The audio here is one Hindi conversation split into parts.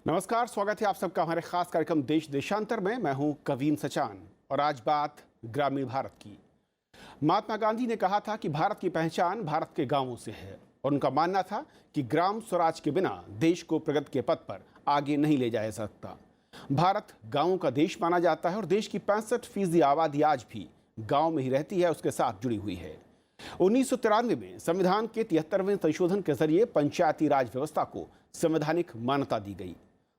नमस्कार, स्वागत है आप सबका हमारे खास कार्यक्रम देश देशांतर में। मैं हूं कवीन सचान और आज बात ग्रामीण भारत की। महात्मा गांधी ने कहा था कि भारत की पहचान भारत के गांवों से है और उनका मानना था कि ग्राम स्वराज के बिना देश को प्रगति के पथ पर आगे नहीं ले जाया जा सकता। भारत गांवों का देश माना जाता है और देश की 65% आबादी आज भी गाँव में ही रहती है, उसके साथ जुड़ी हुई है। 1993 में संविधान के 73वें संशोधन के जरिए पंचायती राज व्यवस्था को संवैधानिक मान्यता दी गई।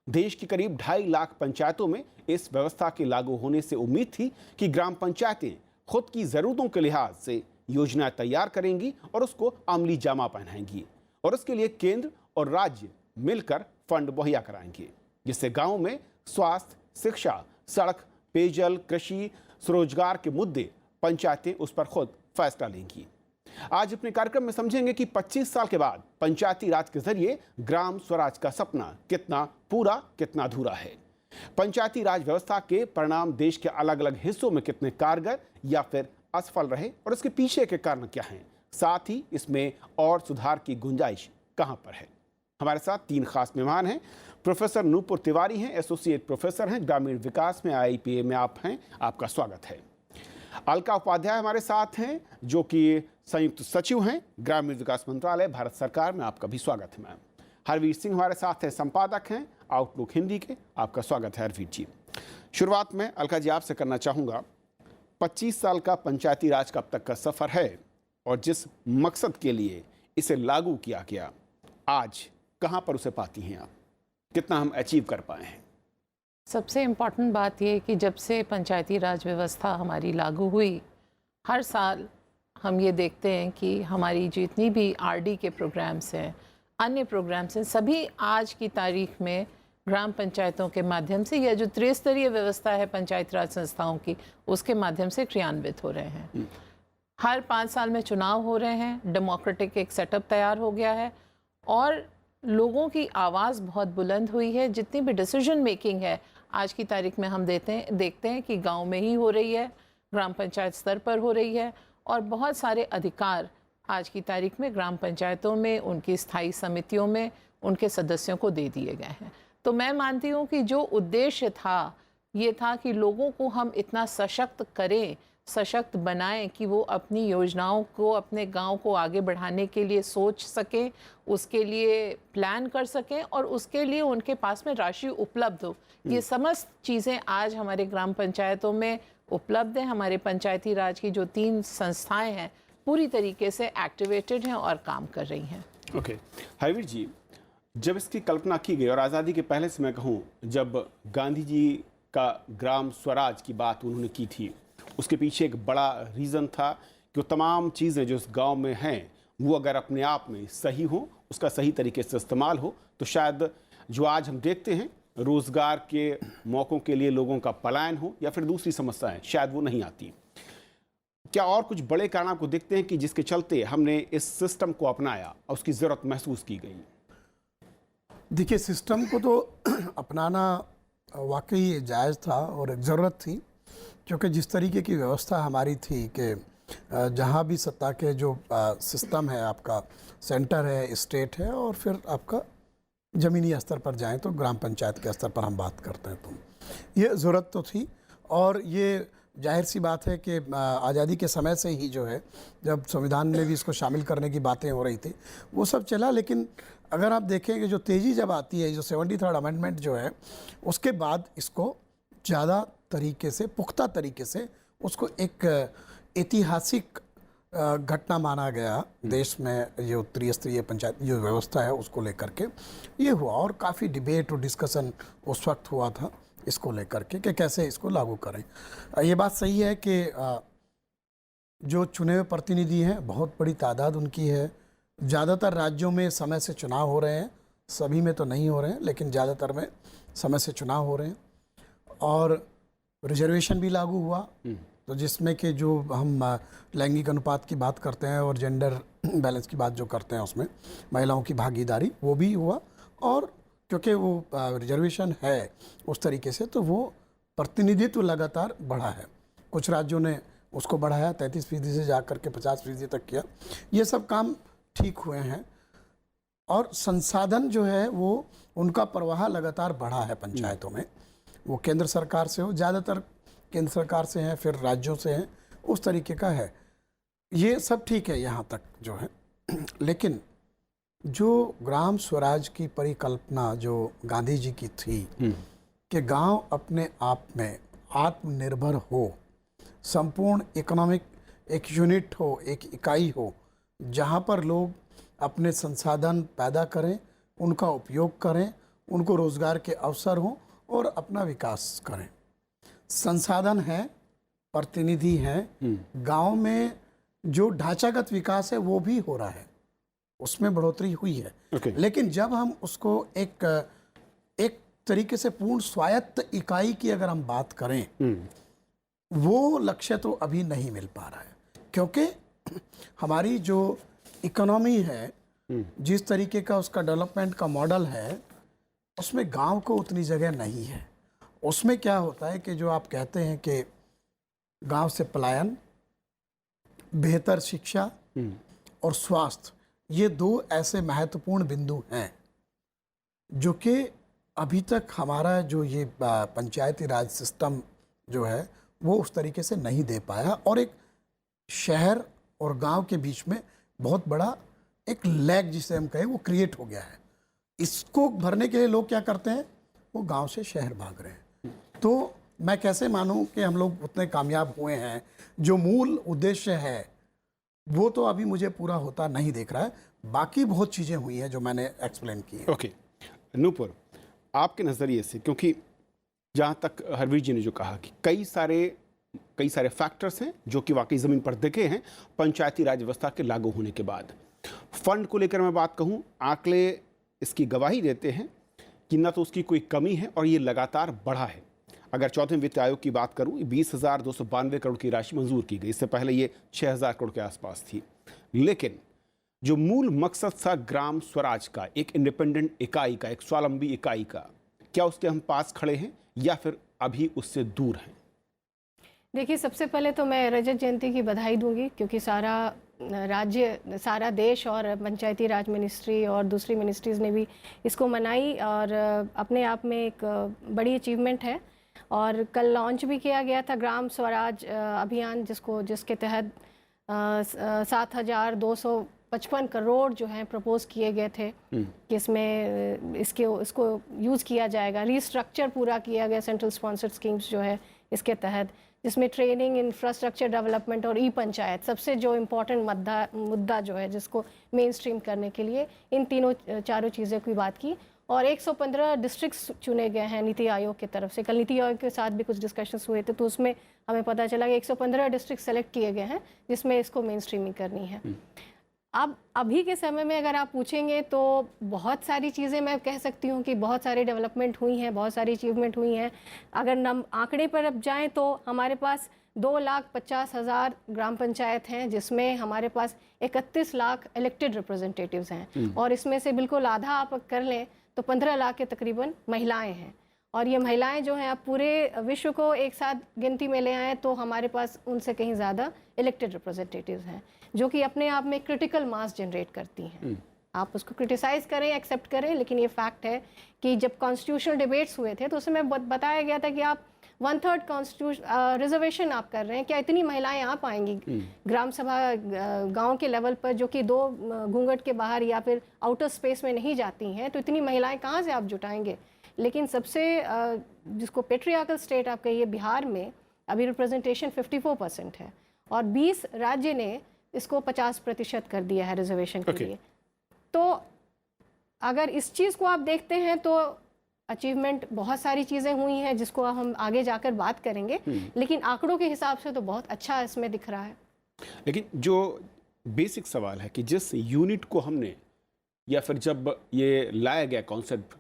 देश की करीब 2.5 लाख पंचायतों में इस व्यवस्था के लागू होने से उम्मीद थी कि ग्राम पंचायतें खुद की जरूरतों के लिहाज से योजनाएं तैयार करेंगी और उसको अमली जामा पहनाएंगी और उसके लिए केंद्र और राज्य मिलकर फंड मुहैया कराएंगे, जिससे गांव में स्वास्थ्य, शिक्षा, सड़क, पेयजल, कृषि, स्वरोजगार के मुद्दे पंचायतें उस पर खुद फैसला लेंगी। आज अपने कार्यक्रम में समझेंगे कि 25 साल के बाद पंचायती राज के जरिए ग्राम स्वराज का सपना कितना पूरा, कितना अधूरा है। पंचायती राज व्यवस्था के परिणाम देश के अलग अलग हिस्सों में कितने कारगर या फिर असफल रहे और इसके पीछे के कारण क्या हैं, साथ ही इसमें और सुधार की गुंजाइश कहां पर है। हमारे साथ 3 खास मेहमान हैं। प्रोफेसर नूपुर तिवारी हैं, एसोसिएट प्रोफेसर हैं, ग्रामीण विकास में IIPA में आप हैं, आपका स्वागत है। अलका उपाध्याय हमारे साथ हैं, जो कि संयुक्त सचिव हैं ग्रामीण विकास मंत्रालय, भारत सरकार में, आपका भी स्वागत है मैम। हरवीर सिंह हमारे साथ हैं, संपादक हैं आउटलुक हिंदी के, आपका स्वागत है हरवीर जी। शुरुआत में अलका जी आपसे करना चाहूँगा, 25 साल का पंचायती राज का अब तक का सफ़र है और जिस मकसद के लिए इसे लागू किया गया, आज कहाँ पर उसे पाती हैं आप, कितना हम अचीव कर पाए हैं? सबसे इम्पॉर्टेंट बात यह कि जब से पंचायती राज व्यवस्था हमारी लागू हुई, हर साल हम ये देखते हैं कि हमारी जितनी भी RD के प्रोग्राम्स हैं, अन्य प्रोग्राम्स हैं, सभी आज की तारीख में ग्राम पंचायतों के माध्यम से या जो त्रिस्तरीय व्यवस्था है पंचायती राज संस्थाओं की, उसके माध्यम से क्रियान्वित हो रहे हैं। हर 5 साल में चुनाव हो रहे हैं, डेमोक्रेटिक एक सेटअप तैयार हो गया है और लोगों की आवाज़ बहुत बुलंद हुई है। जितनी भी डिसीजन मेकिंग है आज की तारीख में हम देखते हैं कि गांव में ही हो रही है, ग्राम पंचायत स्तर पर हो रही है और बहुत सारे अधिकार आज की तारीख में ग्राम पंचायतों में, उनकी स्थायी समितियों में उनके सदस्यों को दे दिए गए हैं। तो मैं मानती हूँ कि जो उद्देश्य था, ये था कि लोगों को हम इतना सशक्त करें, सशक्त बनाएं कि वो अपनी योजनाओं को, अपने गांव को आगे बढ़ाने के लिए सोच सकें, उसके लिए प्लान कर सकें और उसके लिए उनके पास में राशि उपलब्ध हो। ये समस्त चीज़ें आज हमारे ग्राम पंचायतों में उपलब्ध हैं। हमारे पंचायती राज की जो 3 संस्थाएं हैं पूरी तरीके से एक्टिवेटेड हैं और काम कर रही हैं। ओके, हरवीर जी, जब इसकी कल्पना की गई और आज़ादी के पहले से मैं कहूँ, जब गांधी जी का ग्राम स्वराज की बात उन्होंने की थी, उसके पीछे एक बड़ा रीज़न था कि वो तमाम चीज़ें जो इस गांव में हैं वो अगर अपने आप में सही हो, उसका सही तरीके से इस्तेमाल हो, तो शायद जो आज हम देखते हैं रोज़गार के मौक़ों के लिए लोगों का पलायन हो या फिर दूसरी समस्याएं, शायद वो नहीं आती। क्या और कुछ बड़े कारण आपको दिखते हैं कि जिसके चलते हमने इस सिस्टम को अपनाया और उसकी ज़रूरत महसूस की गई? देखिए, सिस्टम को तो अपनाना वाकई जायज़ था और एक ज़रूरत थी, क्योंकि जिस तरीके की व्यवस्था हमारी थी कि जहाँ भी सत्ता के जो सिस्टम है, आपका सेंटर है, स्टेट है और फिर आपका ज़मीनी स्तर पर जाएं तो ग्राम पंचायत के स्तर पर हम बात करते हैं, तो ये ज़रूरत तो थी। और ये जाहिर सी बात है कि आज़ादी के समय से ही जो है, जब संविधान में भी इसको शामिल करने की बातें हो रही थी, वो सब चला। लेकिन अगर आप देखें कि जो तेज़ी जब आती है, जो 73rd अमेंडमेंट जो है, उसके बाद इसको ज़्यादा तरीके से, पुख्ता तरीके से उसको एक ऐतिहासिक घटना माना गया देश में। जो त्रिस्तरीय पंचायत जो व्यवस्था है उसको लेकर के ये हुआ और काफ़ी डिबेट और डिस्कशन उस वक्त हुआ था इसको लेकर के कि कैसे इसको लागू करें। ये बात सही है कि जो चुने हुए प्रतिनिधि हैं, बहुत बड़ी तादाद उनकी है। ज़्यादातर राज्यों में समय से चुनाव हो रहे हैं, सभी में तो नहीं हो रहे हैं, लेकिन ज़्यादातर में समय से चुनाव हो रहे हैं। और रिजर्वेशन भी लागू हुआ, तो जिसमें कि जो हम लैंगिक अनुपात की बात करते हैं और जेंडर बैलेंस की बात जो करते हैं, उसमें महिलाओं की भागीदारी वो भी हुआ। और क्योंकि वो रिजर्वेशन है उस तरीके से, तो वो प्रतिनिधित्व लगातार बढ़ा है। कुछ राज्यों ने उसको बढ़ाया, 33% से जा कर के 50% तक किया। ये सब काम ठीक हुए हैं। और संसाधन जो है वो उनका प्रवाह लगातार बढ़ा है पंचायतों में। वो केंद्र सरकार से हो, ज़्यादातर केंद्र सरकार से हैं, फिर राज्यों से हैं, उस तरीके का है। ये सब ठीक है यहाँ तक जो है, लेकिन जो ग्राम स्वराज की परिकल्पना जो गांधी जी की थी कि गांव अपने आप में आत्मनिर्भर हो, संपूर्ण इकोनॉमिक एक यूनिट हो, एक इकाई हो, जहाँ पर लोग अपने संसाधन पैदा करें, उनका उपयोग करें, उनको रोज़गार के अवसर हों और अपना विकास करें। संसाधन है, प्रतिनिधि हैं, गांव में जो ढांचागत विकास है वो भी हो रहा है, उसमें बढ़ोतरी हुई है। लेकिन जब हम उसको एक तरीके से पूर्ण स्वायत्त इकाई की अगर हम बात करें, वो लक्ष्य तो अभी नहीं मिल पा रहा है, क्योंकि हमारी जो इकोनॉमी है, जिस तरीके का उसका डेवलपमेंट का मॉडल है, उसमें गांव को उतनी जगह नहीं है। उसमें क्या होता है कि जो आप कहते हैं कि गांव से पलायन, बेहतर शिक्षा और स्वास्थ्य, ये दो ऐसे महत्वपूर्ण बिंदु हैं जो कि अभी तक हमारा जो ये पंचायती राज सिस्टम जो है वो उस तरीके से नहीं दे पाया, और एक शहर और गांव के बीच में बहुत बड़ा एक लैग जिसे हम कहें वो क्रिएट हो गया है। इसको भरने के लिए लोग क्या करते हैं, वो गांव से शहर भाग रहे हैं। तो मैं कैसे मानूं कि हम लोग उतने कामयाब हुए हैं? जो मूल उद्देश्य है वो तो अभी मुझे पूरा होता नहीं दिख रहा है। बाकी बहुत चीज़ें हुई हैं जो मैंने एक्सप्लेन की है। ओके नूपुर, आपके नज़रिए से, क्योंकि जहाँ तक हरवीर जी ने जो कहा कि कई सारे फैक्टर्स हैं जो कि वाकई ज़मीन पर दिखे हैं पंचायती राज व्यवस्था के लागू होने के बाद। फंड को लेकर मैं बात कहूँ, आंकड़े इसकी गवाही देते हैं कि न तो उसकी कोई कमी है और ये लगातार बढ़ा है। अगर चौथे वित्त आयोग की बात करूँ, 20,292 करोड़ की राशि मंजूर की गई, इससे पहले ये 6,000 करोड़ के आसपास थी। लेकिन जो मूल मकसद था ग्राम स्वराज का, एक इंडिपेंडेंट इकाई का, एक स्वावलंबी इकाई का, क्या उसके हम पास खड़े हैं या फिर अभी उससे दूर हैं? देखिए, सबसे पहले तो मैं रजत जयंती की बधाई दूंगी, क्योंकि सारा राज्य, सारा देश और पंचायती राज मिनिस्ट्री और दूसरी मिनिस्ट्रीज़ ने भी इसको मनाई और अपने आप में एक बड़ी अचीवमेंट है। और कल लॉन्च भी किया गया था ग्राम स्वराज अभियान, जिसके तहत 7,255 करोड़ जो हैं प्रपोज किए गए थे कि इसमें इसको यूज़ किया जाएगा। रीस्ट्रक्चर पूरा किया गया सेंट्रल स्पॉन्सर्ड स्कीम्स जो है इसके तहत, जिसमें ट्रेनिंग, इंफ्रास्ट्रक्चर डेवलपमेंट और ई पंचायत, सबसे जो इम्पोर्टेंट मुद्दा जो है जिसको मेन स्ट्रीम करने के लिए इन चारों चीज़ों की बात की। और 115 डिस्ट्रिक्ट्स चुने गए हैं नीति आयोग की तरफ से। कल नीति आयोग के साथ भी कुछ डिस्कशंस हुए थे, तो उसमें हमें पता चला कि 115 डिस्ट्रिक्ट सेलेक्ट किए गए हैं जिसमें इसको मेन स्ट्रीमिंग करनी है। अब अभी के समय में अगर आप पूछेंगे तो बहुत सारी चीज़ें मैं कह सकती हूँ कि बहुत सारी डेवलपमेंट हुई हैं, बहुत सारी अचीवमेंट हुई हैं। अगर आंकड़े पर अब जाएं तो हमारे पास 2,50,000 ग्राम पंचायत हैं, जिसमें हमारे पास 31 लाख इलेक्टेड रिप्रेजेंटेटिव्स हैं, और इसमें से बिल्कुल आधा आप कर लें तो 15 लाख के तकरीबन महिलाएं हैं। और ये महिलाएं जो हैं, आप पूरे विश्व को एक साथ गिनती में ले आएँ तो हमारे पास उनसे कहीं ज़्यादा इलेक्टेड रिप्रेजेंटेटिव्स हैं, जो कि अपने आप में क्रिटिकल मास जनरेट करती हैं। आप उसको क्रिटिसाइज़ करें, एक्सेप्ट करें, लेकिन ये फैक्ट है कि जब कॉन्स्टिट्यूशनल डिबेट्स हुए थे तो उसमें बताया गया था कि आप 1/3 कॉन्स्टिट्यूशन रिजर्वेशन आप कर रहे हैं, क्या इतनी महिलाएं आ पाएंगी ग्राम सभा गांव के लेवल पर, जो कि 2 घूंघट के बाहर या फिर आउटर स्पेस में नहीं जाती हैं, तो इतनी महिलाएं कहाँ से आप जुटाएंगे? लेकिन सबसे जिसको पेट्रियार्कल स्टेट आप कहिए, बिहार में अभी रिप्रेजेंटेशन 54% है और 20 राज्य ने इसको 50% कर दिया है रिजर्वेशन के लिए। तो अगर इस चीज़ को आप देखते हैं तो अचीवमेंट बहुत सारी चीज़ें हुई हैं जिसको हम आगे जाकर बात करेंगे, लेकिन आंकड़ों के हिसाब से तो बहुत अच्छा इसमें दिख रहा है। लेकिन जो बेसिक सवाल है कि जिस यूनिट को हमने, या फिर जब ये लाया गया कॉन्सेप्ट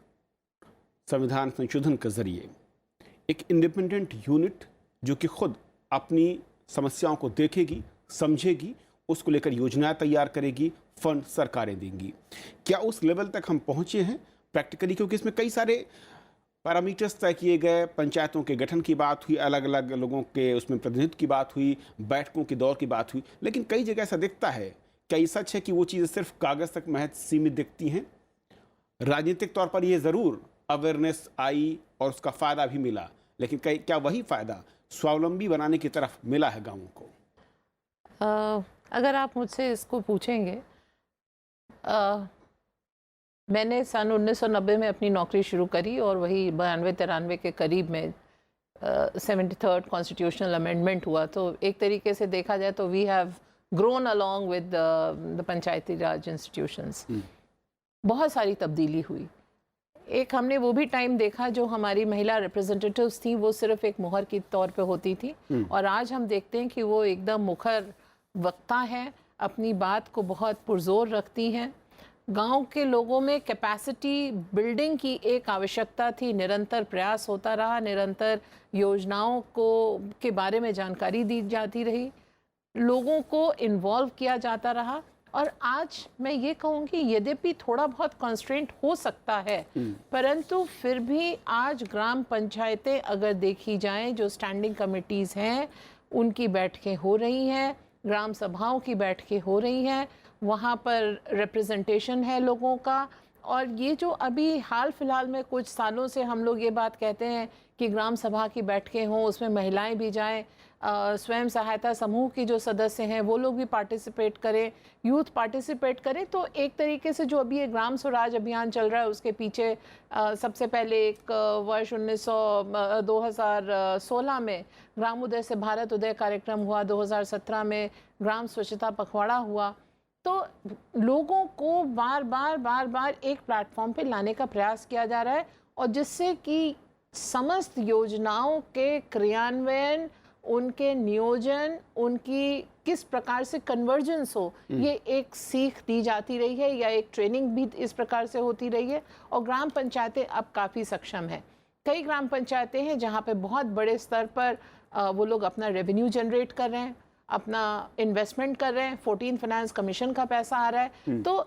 संविधान संशोधन के जरिए, एक इंडिपेंडेंट यूनिट जो कि खुद अपनी समस्याओं को देखेगी, समझेगी, उसको लेकर योजनाएं तैयार करेगी, फंड सरकारें देंगी, क्या उस लेवल तक हम पहुंचे हैं प्रैक्टिकली? क्योंकि इसमें कई सारे पैरामीटर्स तय किए गए, पंचायतों के गठन की बात हुई, अलग अलग लोगों के उसमें प्रतिनिधित्व की बात हुई, बैठकों के दौर की बात हुई, लेकिन कई जगह ऐसा दिखता है, क्या ये सच है कि वो चीज़ें सिर्फ कागज़ तक महज सीमित दिखती हैं राजनीतिक तौर पर ये ज़रूर अवेयरनेस आई और उसका फ़ायदा भी मिला, लेकिन क्या वही फ़ायदा स्वावलंबी बनाने की तरफ मिला है गाँवों को? अगर आप मुझसे इसको पूछेंगे, मैंने सन 1990 में अपनी नौकरी शुरू करी और वही 92-93 के करीब में 73rd कॉन्स्टिट्यूशनल अमेंडमेंट हुआ। तो एक तरीके से देखा जाए तो we have grown along with the Panchayati Raj institutions. बहुत सारी तब्दीली हुई। एक हमने वो भी टाइम देखा जो हमारी महिला रिप्रेजेंटेटिव्स थी वो सिर्फ एक मुहर के तौर पे होती थी, और आज हम देखते हैं कि वो एकदम मुखर वक्ता है, अपनी बात को बहुत पुरजोर रखती हैं। गांव के लोगों में कैपेसिटी बिल्डिंग की एक आवश्यकता थी, निरंतर प्रयास होता रहा, निरंतर योजनाओं के बारे में जानकारी दी जाती रही, लोगों को इन्वॉल्व किया जाता रहा। और आज मैं ये कहूँगी यद्यपि थोड़ा बहुत कंस्ट्रेंट हो सकता है, परंतु फिर भी आज ग्राम पंचायतें अगर देखी जाएं, जो स्टैंडिंग कमिटीज़ हैं उनकी बैठकें हो रही हैं, ग्राम सभाओं की बैठकें हो रही हैं, वहाँ पर रिप्रेजेंटेशन है लोगों का। और ये जो अभी हाल फिलहाल में कुछ सालों से हम लोग ये बात कहते हैं कि ग्राम सभा की बैठकें हों, उसमें महिलाएं भी जाएं, स्वयं सहायता समूह की जो सदस्य हैं वो लोग भी पार्टिसिपेट करें, यूथ पार्टिसिपेट करें। तो एक तरीके से जो अभी ये ग्राम स्वराज अभियान चल रहा है उसके पीछे सबसे पहले एक वर्ष 2016 में ग्राम उदय से भारत उदय कार्यक्रम हुआ, 2017 में ग्राम स्वच्छता पखवाड़ा हुआ। तो लोगों को बार बार एक प्लेटफॉर्म पे लाने का प्रयास किया जा रहा है, और जिससे कि समस्त योजनाओं के क्रियान्वयन, उनके नियोजन, उनकी किस प्रकार से कन्वर्जेंस हो, ये एक सीख दी जाती रही है, या एक ट्रेनिंग भी इस प्रकार से होती रही है। और ग्राम पंचायतें अब काफ़ी सक्षम हैं। कई ग्राम पंचायतें हैं जहाँ पे बहुत बड़े स्तर पर वो लोग अपना रेवेन्यू जनरेट कर रहे हैं, अपना इन्वेस्टमेंट कर रहे हैं, 14 फाइनेंस कमीशन का पैसा आ रहा है। तो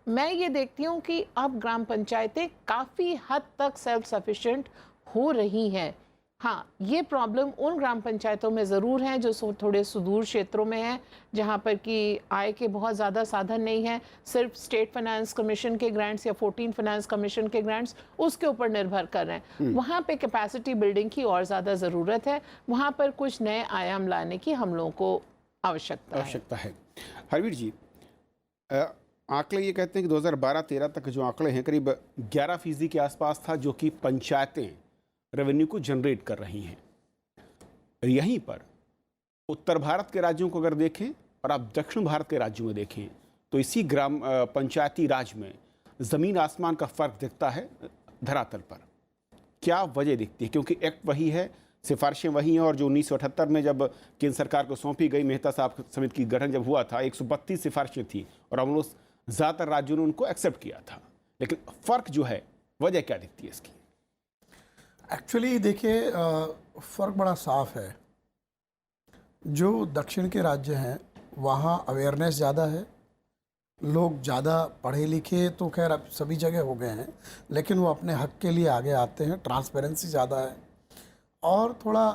मैं ये देखती हूँ कि अब ग्राम पंचायतें काफ़ी हद तक सेल्फ सफिशिएंट हो रही हैं। हाँ, ये प्रॉब्लम उन ग्राम पंचायतों में ज़रूर है जो थोड़े सुदूर क्षेत्रों में हैं, जहाँ पर कि आय के बहुत ज़्यादा साधन नहीं है, सिर्फ स्टेट फाइनेंस कमीशन के ग्रांट्स या 14 फाइनेंस कमीशन के ग्रांट्स उसके ऊपर निर्भर कर रहे हैं। वहाँ पे कैपेसिटी बिल्डिंग की और ज़्यादा ज़रूरत है, वहाँ पर कुछ नए आयाम लाने की हम लोगों को आवश्यकता है। हरवीर जी, आंकड़े ये कहते हैं कि 2012-13 तक जो आंकड़े हैं करीब 11% के आसपास था जो कि पंचायतें रेवेन्यू को जनरेट कर रही हैं। यहीं पर उत्तर भारत के राज्यों को अगर देखें और आप दक्षिण भारत के राज्यों में देखें तो इसी ग्राम पंचायती राज में ज़मीन आसमान का फ़र्क दिखता है धरातल पर। क्या वजह दिखती है? क्योंकि एक्ट वही है, सिफारिशें वही हैं, और जो 1978 में जब केंद्र सरकार को सौंपी गई, मेहता साहब समिति की गठन जब हुआ था, 132 सिफारिशें थी और ऑलमोस्ट ज़्यादातर राज्यों ने उनको एक्सेप्ट किया था। लेकिन फ़र्क जो है, वजह क्या दिखती है इसकी? एक्चुअली देखिए, फ़र्क बड़ा साफ है। जो दक्षिण के राज्य हैं वहाँ अवेयरनेस ज़्यादा है, लोग ज़्यादा पढ़े लिखे तो खैर अब सभी जगह हो गए हैं, लेकिन वो अपने हक के लिए आगे आते हैं, ट्रांसपेरेंसी ज़्यादा है, और थोड़ा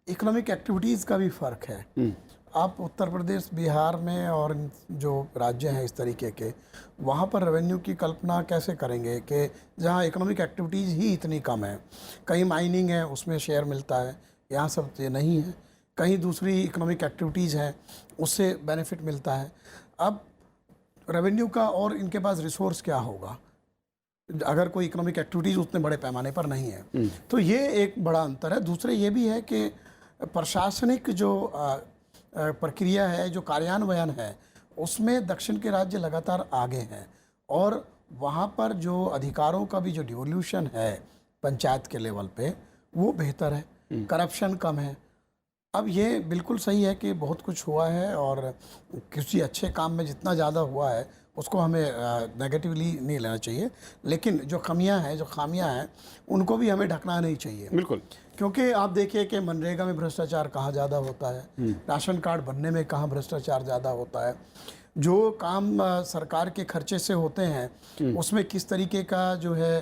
इकोनॉमिक एक्टिविटीज़ का भी फ़र्क है। आप उत्तर प्रदेश, बिहार में और जो राज्य हैं इस तरीके के, वहाँ पर रेवेन्यू की कल्पना कैसे करेंगे कि जहाँ इकोनॉमिक एक्टिविटीज़ ही इतनी कम है। कहीं माइनिंग है उसमें शेयर मिलता है, यहाँ सब ये नहीं है। कहीं दूसरी इकोनॉमिक एक्टिविटीज़ हैं उससे बेनिफिट मिलता है। अब रेवेन्यू का और इनके पास रिसोर्स क्या होगा अगर कोई इकोनॉमिक एक्टिविटीज़ उतने बड़े पैमाने पर नहीं है। तो ये एक बड़ा अंतर है। दूसरे ये भी है कि प्रशासनिक जो प्रक्रिया है, जो कार्यान्वयन है, उसमें दक्षिण के राज्य लगातार आगे हैं, और वहाँ पर जो अधिकारों का भी जो डिवोल्यूशन है पंचायत के लेवल पे वो बेहतर है, करप्शन कम है। अब ये बिल्कुल सही है कि बहुत कुछ हुआ है, और किसी अच्छे काम में जितना ज़्यादा हुआ है उसको हमें नेगेटिवली नहीं लेना चाहिए, लेकिन जो कमियां हैं, जो खामियां हैं, उनको भी हमें ढकना नहीं चाहिए। बिल्कुल, क्योंकि आप देखिए कि मनरेगा में भ्रष्टाचार कहाँ ज़्यादा होता है, राशन कार्ड बनने में कहाँ भ्रष्टाचार ज़्यादा होता है, जो काम सरकार के खर्चे से होते हैं उसमें किस तरीके का जो है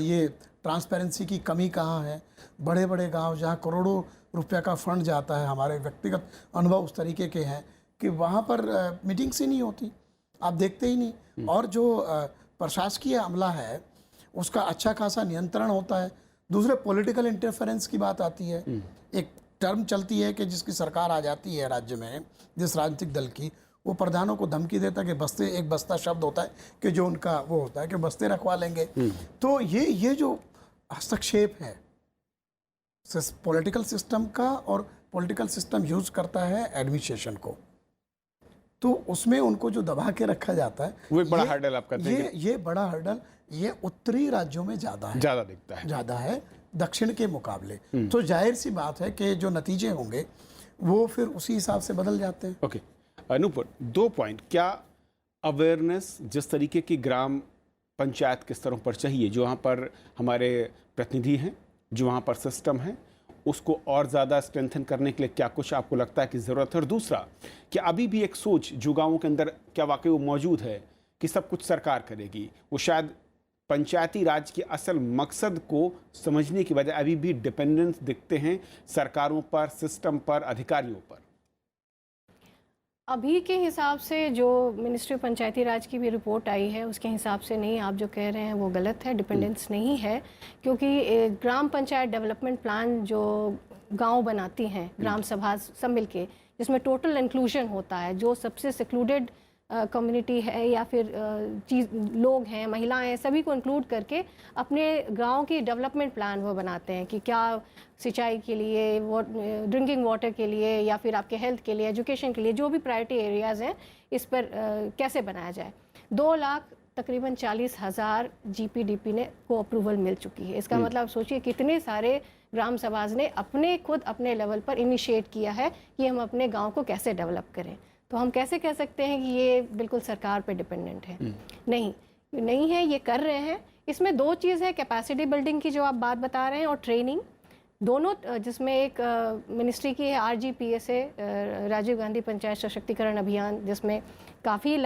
ये ट्रांसपेरेंसी की कमी कहाँ है। बड़े बड़े गांव जहाँ करोड़ों रुपया का फंड जाता है, हमारे व्यक्तिगत अनुभव उस तरीके के हैं कि वहाँ पर मीटिंग्स ही नहीं होती, आप देखते ही नहीं। और जो प्रशासकीय अमला है उसका अच्छा खासा नियंत्रण होता है। दूसरे पॉलिटिकल इंटरफेरेंस की बात आती है। एक टर्म चलती है कि जिसकी सरकार आ जाती है राज्य में, जिस राजनीतिक दल की, वो प्रधानों को धमकी देता है कि बस्ते, एक बस्ता शब्द होता है कि जो उनका वो होता है कि बस्ते रखवा लेंगे। तो ये जो हस्तक्षेप है पॉलिटिकल सिस्टम का, और पॉलिटिकल सिस्टम यूज करता है एडमिनिस्ट्रेशन को, तो उसमें उनको जो दबा के रखा जाता है वो एक बड़ा हर्डल आप कहते हैं। ये बड़ा हर्डल ये उत्तरी राज्यों में ज़्यादा दिखता है, ज़्यादा है दक्षिण के मुकाबले। तो जाहिर सी बात है कि जो नतीजे होंगे वो फिर उसी हिसाब से बदल जाते हैं। Okay Anuppur, 2 point. क्या अवेयरनेस जिस तरीके की ग्राम पंचायत के स्तरों पर चाहिए, जो वहाँ पर हमारे प्रतिनिधि हैं, जो वहाँ पर सिस्टम है, उसको और ज़्यादा स्ट्रेंथन करने के लिए क्या कुछ आपको लगता है कि ज़रूरत है? और दूसरा, क्या अभी भी एक सोच जो गाँवों के अंदर क्या वाकई वो मौजूद है कि सब कुछ सरकार करेगी? वो शायद पंचायती राज के असल मकसद को समझने की बजाय अभी भी डिपेंडेंस दिखते हैं सरकारों पर, सिस्टम पर, अधिकारियों पर। अभी के हिसाब से जो मिनिस्ट्री ऑफ पंचायती राज की भी रिपोर्ट आई है उसके हिसाब से नहीं, आप जो कह रहे हैं वो गलत है, डिपेंडेंस नहीं है। क्योंकि ग्राम पंचायत डेवलपमेंट प्लान जो गांव बनाती हैं, ग्राम सभा सब मिलके, जिसमें टोटल इंक्लूजन होता है, जो सबसे सेक्लूडेड कम्युनिटी है या फिर लोग हैं, महिलाएं हैं, सभी को इंक्लूड करके अपने गांव की डेवलपमेंट प्लान वो बनाते हैं कि क्या सिंचाई के लिए, ड्रिंकिंग वाटर के लिए, या फिर आपके हेल्थ के लिए, एजुकेशन के लिए, जो भी प्रायोरिटी एरियाज़ हैं, इस पर कैसे बनाया जाए। 2 लाख तकरीबन 40,000 GPDP ने को अप्रूवल मिल चुकी है। इसका मतलब सोचिए कितने सारे ग्राम सभाज ने अपने लेवल पर इनिशिएट किया है कि हम अपने गाँव को कैसे डेवलप करें। तो हम कैसे कह सकते हैं कि ये बिल्कुल सरकार पे डिपेंडेंट है? नहीं है, ये कर रहे हैं। इसमें 2 चीज़ है, कैपेसिटी बिल्डिंग की जो आप बात बता रहे हैं, और ट्रेनिंग, दोनों, जिसमें एक मिनिस्ट्री की है RGPSA, राजीव गांधी पंचायत सशक्तिकरण अभियान, जिसमें काफ़ी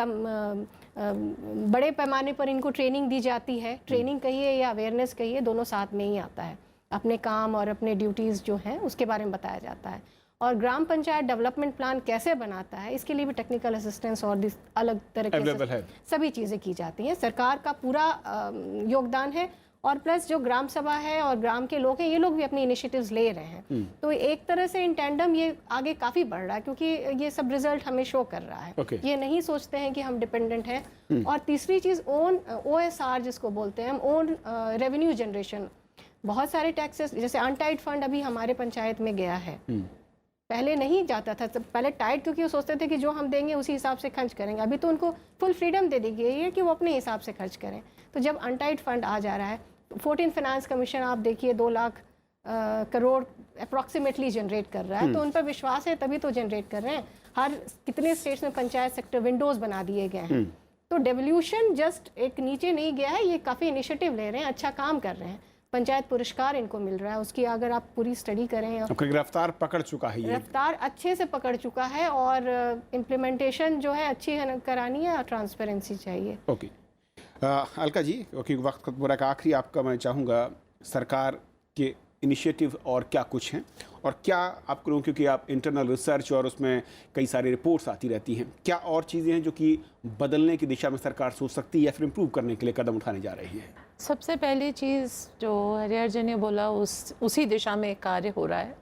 बड़े पैमाने पर इनको ट्रेनिंग दी जाती है। ट्रेनिंग कहिए या अवेयरनेस कहिए, दोनों साथ में ही आता है। अपने काम और अपने ड्यूटीज़ जो हैं उसके बारे में बताया जाता है। और ग्राम पंचायत डेवलपमेंट प्लान कैसे बनाता है, इसके लिए भी टेक्निकल असिस्टेंस और अलग तरीके से सभी चीज़ें की जाती हैं। सरकार का पूरा योगदान है, और प्लस जो ग्राम सभा है और ग्राम के लोग हैं, ये लोग भी अपनी इनिशिएटिव्स ले रहे हैं। तो एक तरह से इन टैंडम ये आगे काफ़ी बढ़ रहा है, क्योंकि ये सब रिजल्ट हमें शो कर रहा है। ये नहीं सोचते हैं कि हम डिपेंडेंट हैं। और तीसरी चीज़, OSR जिसको बोलते हैं हम, ओन रेवेन्यू जनरेशन। बहुत सारे टैक्सेस, जैसे अनटाइड फंड अभी हमारे पंचायत में गया है, पहले नहीं जाता था। पहले टाइट, क्योंकि वो सोचते थे कि जो हम देंगे उसी हिसाब से खर्च करेंगे। अभी तो उनको फुल फ्रीडम दे दी गई है कि वो अपने हिसाब से खर्च करें। तो जब अनटाइड फंड आ जा रहा है, 14 फाइनेंस कमीशन आप देखिए 2 लाख करोड़ अप्रॉक्सीमेटली जनरेट कर रहा है। तो उन पर विश्वास है तभी तो जनरेट कर रहे हैं। हर कितने स्टेट्स में पंचायत सेक्टर विंडोज़ बना दिए गए हैं। तो डेवल्यूशन जस्ट एक नीचे नहीं गया है, ये काफ़ी इनिशिएटिव ले रहे हैं, अच्छा काम कर रहे हैं। पंचायत पुरस्कार इनको मिल रहा है, उसकी अगर आप पूरी स्टडी करें, रफ्तार पकड़ चुका है, ये रफ्तार अच्छे से पकड़ चुका है, और इम्प्लीमेंटेशन जो है अच्छी करानी है, और ट्रांसपेरेंसी चाहिए। ओके अलका जी, क्योंकि वक्त खत्म हो रहा है, आखिरी आपका मैं चाहूँगा सरकार के इनिशिएटिव और क्या कुछ हैं, और क्या आप करूँ, क्योंकि आप इंटरनल रिसर्च और उसमें कई सारी रिपोर्ट्स आती रहती हैं, क्या और चीज़ें हैं जो कि बदलने की दिशा में सरकार सोच सकती है या फिर इम्प्रूव करने के लिए कदम उठाने जा रही है? सबसे पहली चीज़ जो हरिहर जी ने बोला, उसी दिशा में कार्य हो रहा है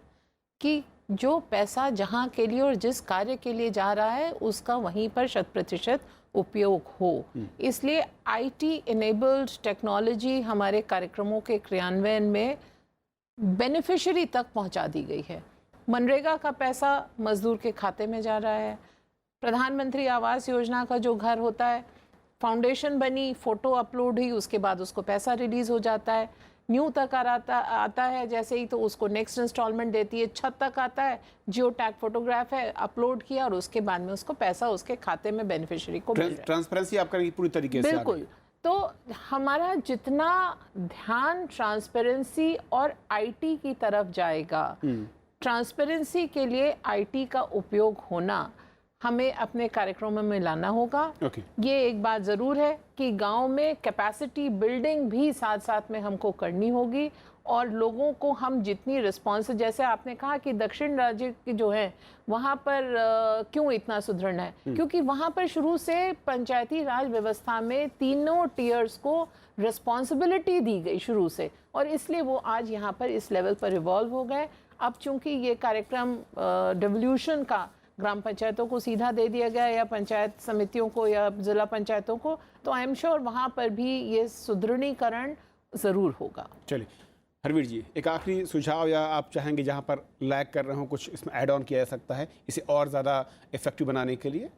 कि जो पैसा जहाँ के लिए और जिस कार्य के लिए जा रहा है उसका वहीं पर 100% उपयोग हो। इसलिए IT इनेबल्ड टेक्नोलॉजी हमारे कार्यक्रमों के क्रियान्वयन में बेनिफिशियरी तक पहुंचा दी गई है। मनरेगा का पैसा मजदूर के खाते में जा रहा है। प्रधानमंत्री आवास योजना का जो घर होता है, फाउंडेशन बनी, फ़ोटो अपलोड हुई, उसके बाद उसको पैसा रिलीज़ हो जाता है। न्यू तक आता है जैसे ही, तो उसको नेक्स्ट इंस्टॉलमेंट देती है। छत तक आता है, जियो टैग फोटोग्राफ है, अपलोड किया, और उसके बाद में उसको पैसा उसके खाते में बेनिफिशियरी को मिल रहा है। ट्रांसपेरेंसी आपका पूरी तरीके से बिल्कुल। तो हमारा जितना ध्यान ट्रांसपेरेंसी और IT की तरफ जाएगा, ट्रांसपेरेंसी के लिए IT का उपयोग होना हमें अपने कार्यक्रमों में लाना होगा। ये एक बात ज़रूर है कि गांव में कैपेसिटी बिल्डिंग भी साथ साथ में हमको करनी होगी, और लोगों को हम जितनी रिस्पॉन्स, जैसे आपने कहा कि दक्षिण राज्य के जो है वहाँ पर क्यों इतना सुधरना है, क्योंकि वहाँ पर शुरू से पंचायती राज व्यवस्था में तीनों टीयर्स को रिस्पॉन्सिबिलिटी दी गई शुरू से, और इसलिए वो आज यहाँ पर इस लेवल पर इवॉल्व हो गए। अब चूंकि ये कार्यक्रम डिवोल्यूशन का ग्राम पंचायतों को सीधा दे दिया गया या पंचायत समितियों को या जिला पंचायतों को, तो आई एम श्योर वहाँ पर भी ये सुदृढ़ीकरण ज़रूर होगा। चलिए हरवीर जी, एक आखिरी सुझाव या आप चाहेंगे जहाँ पर लैग कर रहे हो कुछ इसमें ऐड ऑन किया जा सकता है इसे और ज़्यादा इफेक्टिव बनाने के लिए?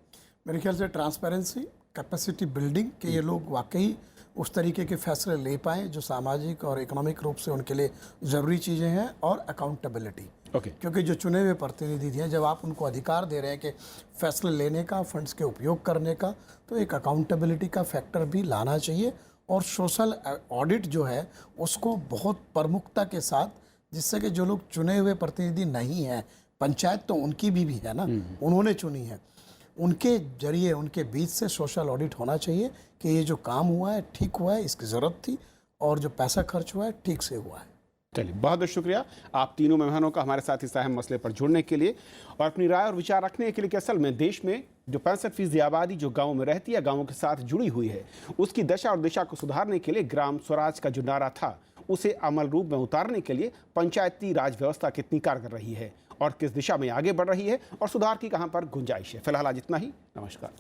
मेरे ख्याल से ट्रांसपेरेंसी, कैपेसिटी बिल्डिंग, कि ये लोग वाकई उस तरीके के फैसले ले पाएँ जो सामाजिक और इकोनॉमिक रूप से उनके लिए ज़रूरी चीज़ें हैं, और अकाउंटेबिलिटी। ओके। क्योंकि जो चुने हुए प्रतिनिधि हैं, जब आप उनको अधिकार दे रहे हैं कि फैसले लेने का, फंड्स के उपयोग करने का, तो एक अकाउंटेबिलिटी का फैक्टर भी लाना चाहिए। और सोशल ऑडिट जो है उसको बहुत प्रमुखता के साथ, जिससे कि जो लोग चुने हुए प्रतिनिधि नहीं हैं, पंचायत तो उनकी भी है ना, उन्होंने चुनी है, उनके जरिए उनके बीच से सोशल ऑडिट होना चाहिए कि ये जो काम हुआ है ठीक हुआ है, इसकी ज़रूरत थी, और जो पैसा खर्च हुआ है ठीक से हुआ है। चलिए बहुत बहुत शुक्रिया आप तीनों मेहमानों का हमारे साथ इस अहम मसले पर जुड़ने के लिए और अपनी राय और विचार रखने के लिए कि असल में देश में जो 65% आबादी जो गाँव में रहती है, गाँवों के साथ जुड़ी हुई है, उसकी दशा और दिशा को सुधारने के लिए ग्राम स्वराज का जो नारा था उसे अमल रूप में उतारने के लिए पंचायती राज व्यवस्था कितनी कारगर रही है और किस दिशा में आगे बढ़ रही है और सुधार की कहाँ पर गुंजाइश है। फिलहाल आज इतना ही। नमस्कार।